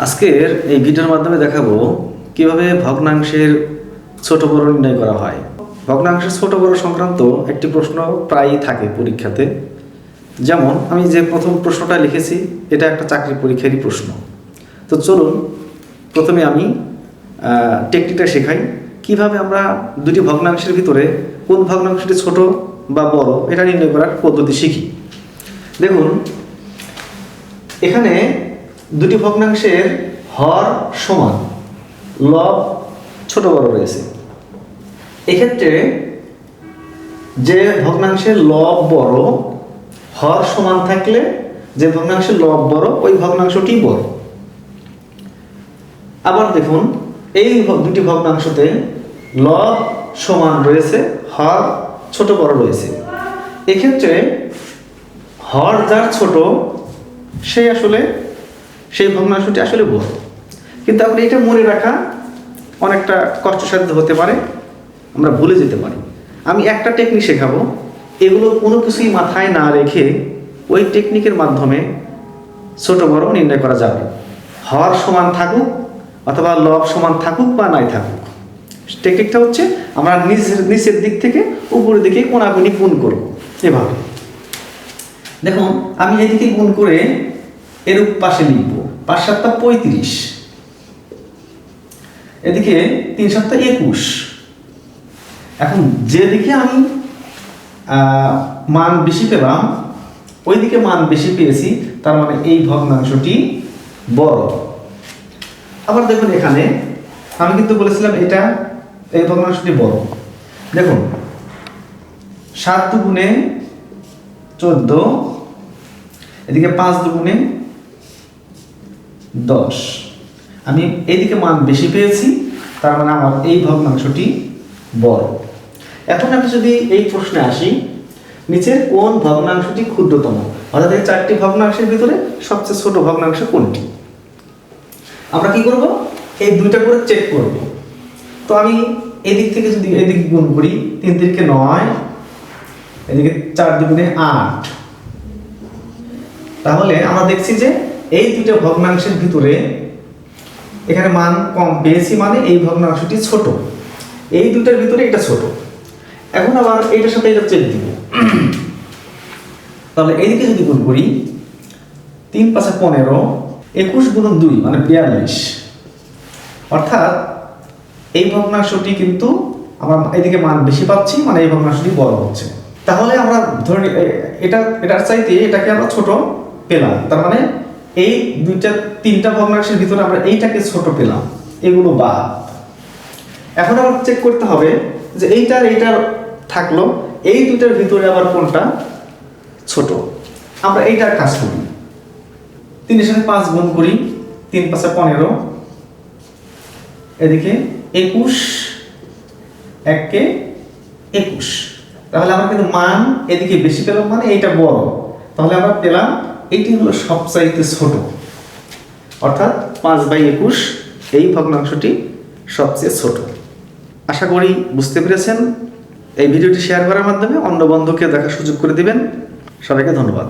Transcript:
আজকের এই ভিডিওর মাধ্যমে দেখাবো কিভাবে ভগ্নাংশের ছোট বড় নির্ণয় করা হয়। ভগ্নাংশের ছোট বড় সংক্রান্ত একটি প্রশ্ন প্রায়ই থাকে পরীক্ষাতে। যেমন আমি যে প্রথম প্রশ্নটা লিখেছি, এটা একটা চাকরি পরীক্ষারই প্রশ্ন। তো চলুন প্রথমে আমি টেকনিকটা শেখাই, কিভাবে আমরা দুটি ভগ্নাংশের ভিতরে কোন ভগ্নাংশটি ছোট বা বড় এটা নির্ণয় করার পদ্ধতি শিখি। দেখুন, এখানে দুটি ভগ্নাংশের হর সমান, লব ছোট বড় রয়েছে। এক্ষেত্রে যে ভগ্নাংশের লব বড়, হর সমান থাকলে যে ভগ্নাংশের লব বড় ওই ভগ্নাংশটি বড়। আবার দেখুন, এই দুটি ভগ্নাংশতে লব সমান রয়েছে, হর ছোট বড় রয়েছে। এক্ষেত্রে হর যার ছোট সেই ভগ্নাংশটি আসলে বড়। কিন্তু আপনি এটা মনে রাখা অনেকটা কষ্টসাধ্য হতে পারে, আমরা ভুলে যেতে পারি। আমি একটা টেকনিক শেখাবো, এগুলো কোনো কিছুই মাথায় না রেখে ওই টেকনিকের মাধ্যমে ছোট বড় নির্ণয় করা যাবে। হর সমান থাকুক অথবা লব সমান থাকুক বা নাই থাকুক, টেকনিকটা হচ্ছে আমরা নিচের দিক থেকে উপরের দিকে কোনাকুনি গুণ করব। এভাবে দেখুন, আমি এদিকে গুণ করে এরূপ পাশে লিখব ৫ × ৭ = ৩৫, এদিকে ৩ × ৭ = ২১। এখন যেদিকে আমি মান বেশি পেলাম ওইদিকে মান বেশি পেয়েছি, তার মানে এই ভগ্নাংশটি বড়। আবার দেখুন, এখানে আমি কিন্তু বলেছিলাম এটা এই ভগ্নাংশটি বড়। দেখুন, ৭ × ২ = ১৪, এদিকে ৫ × ২ = ১০। আমি এইদিকে মান বেশি পেয়েছি, তার মানে আমার এই ভগ্নাংশটি বড়। এখন আমি যদি এই প্রশ্নে আসি, নিচের কোন ভগ্নাংশটি ক্ষুদ্রতম, অর্থাৎ এই ৪টি ভগ্নাংশের ভিতরে সবচেয়ে ছোট ভগ্নাংশ কোনটি? আমরা কি করব, এই দুইটা করে চেক করব। তো আমি এদিক থেকে যদি এদিকে গুণ করি, ৩ × ৩ = ৯, এদিকে ৪ × ২ = ৮, তাহলে আমরা দেখছি যে এই দুইটা ভগ্নাংশের ভিতরে এখানে মান কম পেয়েছি, মানে এই ভগ্নাংশটি ছোট। এই দুইটার ভিতরে এটা ছোট। এখন আবার এইটার সাথে এটা চেক দিব। তাহলে এইদিকে যদি গুণ করি, ৩ × ৫ = ১৫, ২১ × ২ মানে ৪২, অর্থাৎ এই ভগ্নাংশটি কিন্তু আমরা এদিকে মান বেশি পাচ্ছি, মানে এই ভগ্নাংশটি বড় হচ্ছে। তাহলে আমরা ধরে এটার চাইতে এটাকে আমরা ছোট পেলাম, তার মানে এই তিনটা ভগ্নাংশের ভিতরে আমরা এইটাকে ছোট পেলাম, এগুলো বাদ। এখন আবার চেক করতে হবে যে এইটার থাকলো, এই দুটার ভিতরে আবার কোনটা ছোট। আমরা এইটার কাজ করি, ৩ এর সাথে ৫ গুণ করি, ৩ × ৫ = ১৫, এদিকে ২১, ১ কে ২১। তাহলে আমরা কিন্তু মান এদিকে বেশি পেলাম, মানে এইটা বড়। তাহলে আমরা পেলাম এইটি হলো সবচাইতে ছোট, অর্থাৎ ৫/২১ এই ভগ্নাংশটি সবচেয়ে ছোট। আশা করি বুঝতে পেরেছেন। এই ভিডিওটি শেয়ার করার মাধ্যমে অন্য বন্ধুকে দেখার সুযোগ করে দিবেন। সবাইকে ধন্যবাদ।